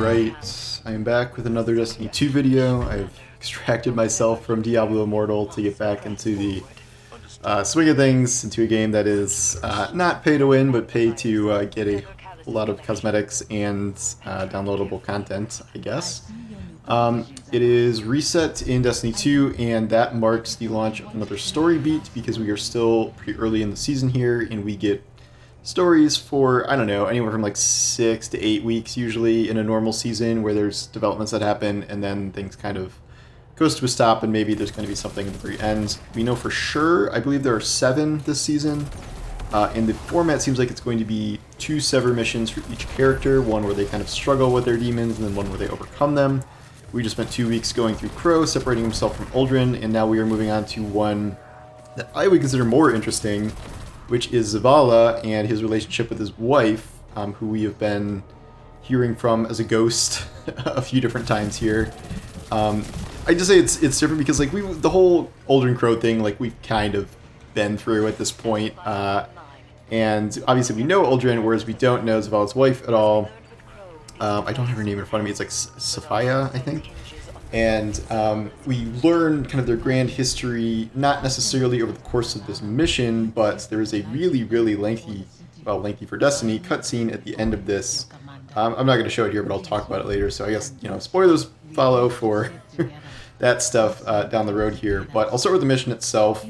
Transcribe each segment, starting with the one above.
Alright, I am back with another Destiny 2 video. I've extracted myself from Diablo Immortal to get back into the swing of things, into a game that is not pay to win, but pay to get a lot of cosmetics and downloadable content, I guess. It is reset in Destiny 2, and that marks the launch of another story beat, because we are still pretty early in the season here, and we get stories for, I don't know, anywhere from like 6 to 8 weeks usually in a normal season, where there's developments that happen and then things kind of goes to a stop and maybe there's going to be something at the very end. We know for sure, I believe there are 7 this season, and the format seems like it's going to be 2 Sever missions for each character, one where they kind of struggle with their demons and then one where they overcome them. We just spent 2 weeks going through Crow, separating himself from Uldren, and now we are moving on to one that I would consider more interesting, which is Zavala and his relationship with his wife, who we have been hearing from as a ghost a few different times here. I just say it's different because like the whole Uldren Crow thing, like we've kind of been through at this point, and obviously we know Uldren, whereas we don't know Zavala's wife at all. I don't have her name in front of me. It's like Sophia, I think. And we learn kind of their grand history, not necessarily over the course of this mission, but there is a really, really lengthy, well, lengthy for Destiny, cutscene at the end of this. I'm not going to show it here, but I'll talk about it later. So I guess, you know, spoilers follow for that stuff down the road here. But I'll start with the mission itself.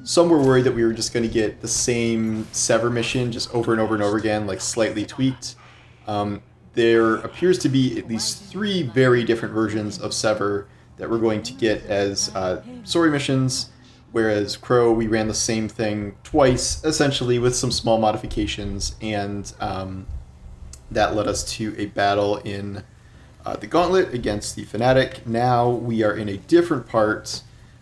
Some were worried that we were just going to get the same Sever mission just over and over and over again, like slightly tweaked. There appears to be at least 3 very different versions of Sever that we're going to get as story missions, whereas Crow, we ran the same thing twice, essentially, with some small modifications, and that led us to a battle in the Gauntlet against the Fanatic. Now we are in a different part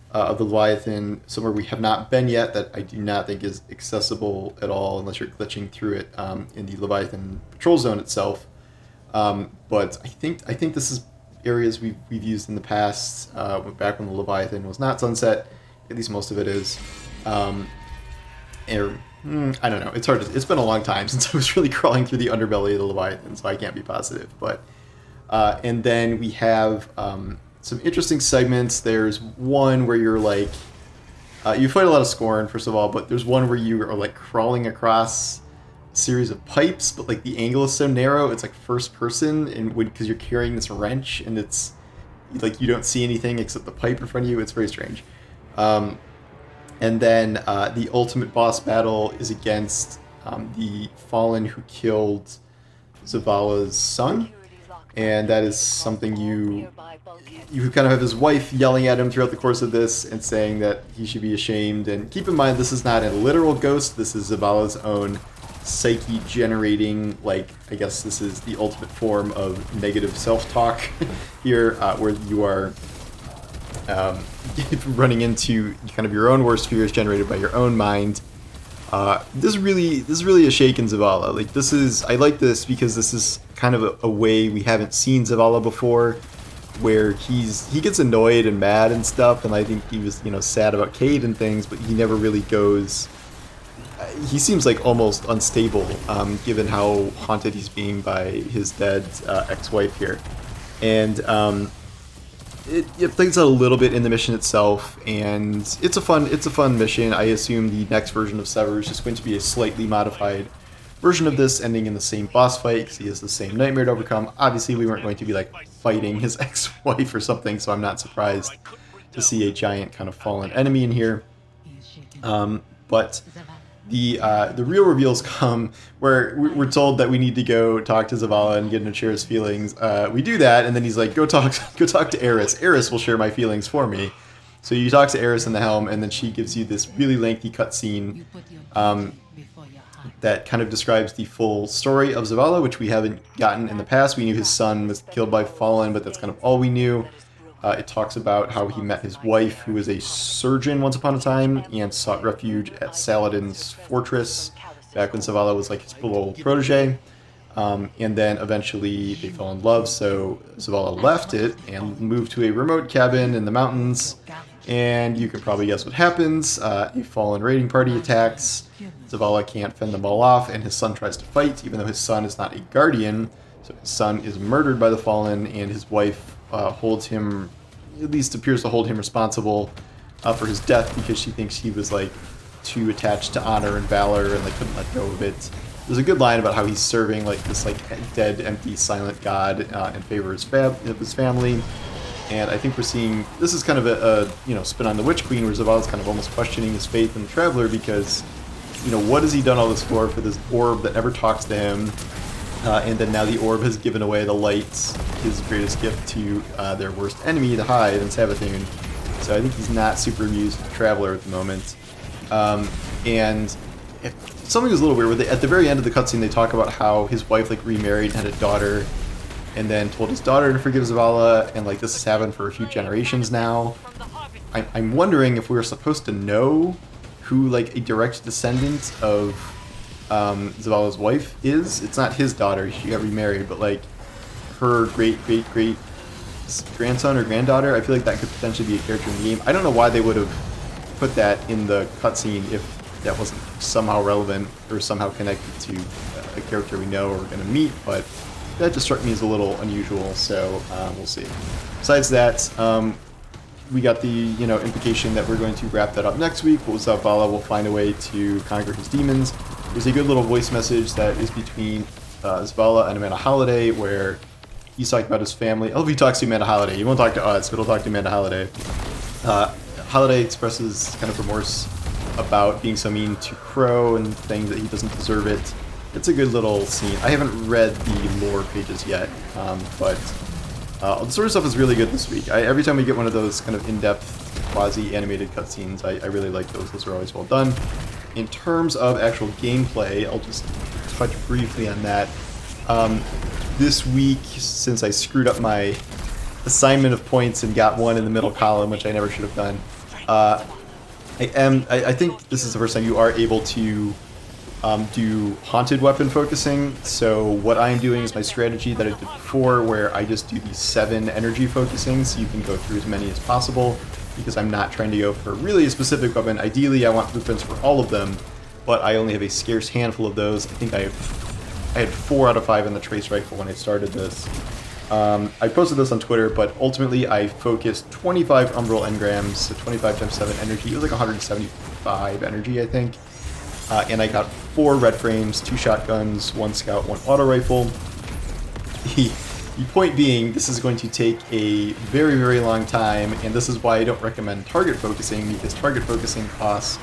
of the Leviathan, somewhere we have not been yet, that I do not think is accessible at all unless you're glitching through it in the Leviathan patrol zone itself. But I think this is areas we've used in the past, back when the Leviathan was not Sunset. At least most of it is. I don't know. It's hard. It's been a long time since I was really crawling through the underbelly of the Leviathan, so I can't be positive. But and then we have some interesting segments. There's one where you're like, you fight a lot of Scorn, first of all, but there's one where you are like crawling across series of pipes, but like the angle is so narrow, it's like first person, and because you're carrying this wrench and it's like you don't see anything except the pipe in front of you. It's very strange. And then the ultimate boss battle is against the Fallen who killed Zavala's son, and that is something you kind of have his wife yelling at him throughout the course of this and saying that he should be ashamed. And keep in mind, this is not a literal ghost, this is Zavala's own psyche generating, like, I guess this is the ultimate form of negative self-talk here, where you are running into kind of your own worst fears generated by your own mind. This is really a shake in Zavala. Like, I like this because this is kind of a way we haven't seen Zavala before, where he gets annoyed and mad and stuff, and I think he was, you know, sad about Cade and things, but he never really goes. He seems like almost unstable, given how haunted he's being by his dead ex-wife here, and it plays out a little bit in the mission itself, and it's a fun mission. I assume the next version of Sever is just going to be a slightly modified version of this, ending in the same boss fight because he has the same nightmare to overcome. Obviously, we weren't going to be like fighting his ex-wife or something, so I'm not surprised to see a giant kind of fallen enemy in here. But the real reveals come where we're told that we need to go talk to Zavala and get him to share his feelings. We do that, and then he's like, go talk to Eris. Eris will share my feelings for me. So you talk to Eris in the helm, and then she gives you this really lengthy cutscene that kind of describes the full story of Zavala, which we haven't gotten in the past. We knew his son was killed by Fallen, but that's kind of all we knew. It talks about how he met his wife, who was a surgeon once upon a time, and sought refuge at Saladin's fortress back when Zavala was like his little protege. And then eventually they fell in love, so Zavala left it and moved to a remote cabin in the mountains. And you can probably guess what happens. A Fallen raiding party attacks. Zavala can't fend them all off, and his son tries to fight, even though his son is not a guardian. So his son is murdered by the Fallen, and his wife holds him, at least appears to hold him responsible for his death because she thinks he was like too attached to honor and valor and like couldn't let go of it. There's a good line about how he's serving like this like dead, empty, silent god in favor of his family. And I think we're seeing, this is kind of a spin on the Witch Queen, where Zavala's kind of almost questioning his faith in the Traveler because, what has he done all this for this orb that never talks to him? And then now the orb has given away the lights, his greatest gift to their worst enemy, the Hive, and Savathun. So I think he's not super amused with the Traveler at the moment. And something was a little weird, where at the very end of the cutscene they talk about how his wife like remarried and had a daughter, and then told his daughter to forgive Zavala, and like this has happened for a few generations now. I'm wondering if we were supposed to know who like a direct descendant of Zavala's wife is. It's not his daughter, she got remarried, but like her great grandson or granddaughter. I feel like that could potentially be a character in the game. I don't know why they would have put that in the cutscene if that wasn't somehow relevant or somehow connected to a character we know or we're going to meet, but that just struck me as a little unusual, so we'll see. Besides that, we got the implication that we're going to wrap that up next week. Zavala will find a way to conquer his demons. There's a good little voice message that is between Zavala and Amanda Holliday, where he's talking about his family. Oh, he talks to Amanda Holliday. He won't talk to us, but he'll talk to Amanda Holliday. Holliday expresses kind of remorse about being so mean to Crow and saying that he doesn't deserve it. It's a good little scene. I haven't read the lore pages yet, but the sort of stuff is really good this week. Every time we get one of those kind of in-depth, quasi-animated cutscenes, I really like those. Those are always well done. In terms of actual gameplay, I'll just touch briefly on that. This week, since I screwed up my assignment of points and got one in the middle column, which I never should have done, I think this is the first time you are able to do haunted weapon focusing. So what I am doing is my strategy that I did before, where I just do the 7 energy focusing, so you can go through as many as possible, because I'm not trying to go for really a specific weapon. Ideally, I want blueprints for all of them, but I only have a scarce handful of those. I think I had 4 out of 5 in the trace rifle when I started this. I posted this on Twitter, but ultimately I focused 25 umbral engrams, so 25 times 7 energy. It was like 175 energy, I think. And I got 4 red frames, 2 shotguns, 1 scout, 1 auto rifle. The point being, this is going to take a very, very long time, and this is why I don't recommend target focusing, because target focusing costs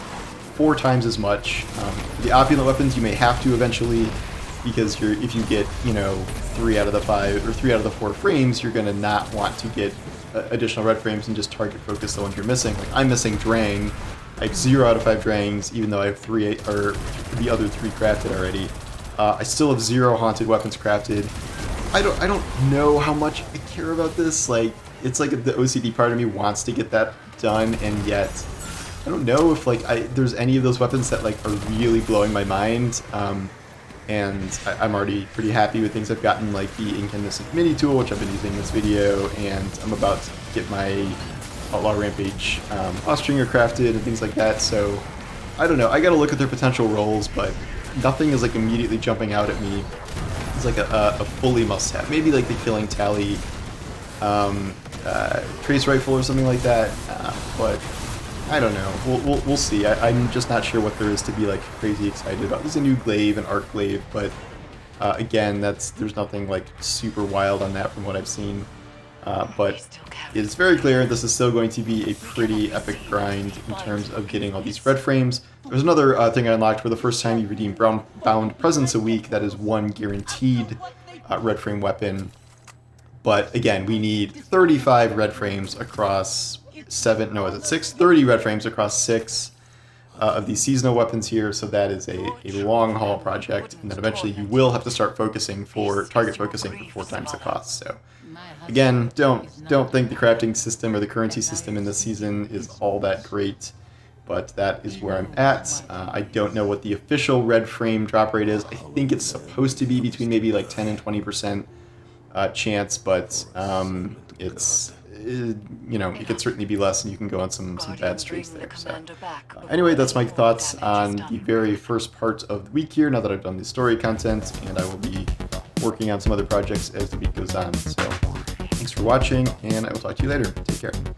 4 times as much. The opulent weapons you may have to eventually, because if you get 3 out of the 5 or 3 out of the 4 frames, you're going to not want to get additional red frames and just target focus the ones you're missing. Like I'm missing Drang. I have 0 out of 5 Drangs, even though I have 3 or the other 3 crafted already. I still have 0 haunted weapons crafted. I don't know how much I care about this. Like it's like the OCD part of me wants to get that done, and yet I don't know if there's any of those weapons that are really blowing my mind. And I'm already pretty happy with things I've gotten, like the incandescent mini tool, which I've been using in this video, and I'm about to get my Outlaw Rampage Austringer crafted and things like that. So I don't know. I gotta look at their potential roles, but nothing is immediately jumping out at me. It's a fully must-have. Maybe the Killing Tally trace rifle or something like that. But I don't know. We'll see. I'm just not sure what there is to be crazy excited about. There's a new glaive, an arc glaive, but again, there's nothing super wild on that from what I've seen. But it's very clear this is still going to be a pretty epic grind in terms of getting all these red frames. There's another thing I unlocked for the first time you redeem bound presents a week. That is 1 guaranteed red frame weapon. But again, we need 35 red frames across 30 red frames across 6 of these seasonal weapons here, so that is a long haul project, and then eventually you will have to start target focusing for 4 times the cost. So again, don't think the crafting system or the currency system in this season is all that great, but that is where I'm at. I don't know what the official red frame drop rate is. I think it's supposed to be between maybe 10 and 20% chance, but it could certainly be less, and you can go on some bad streaks there. So anyway, that's my thoughts on the very first part of the week here, now that I've done the story content, and I will be working on some other projects as the week goes on. So thanks for watching, and I will talk to you later. Take care.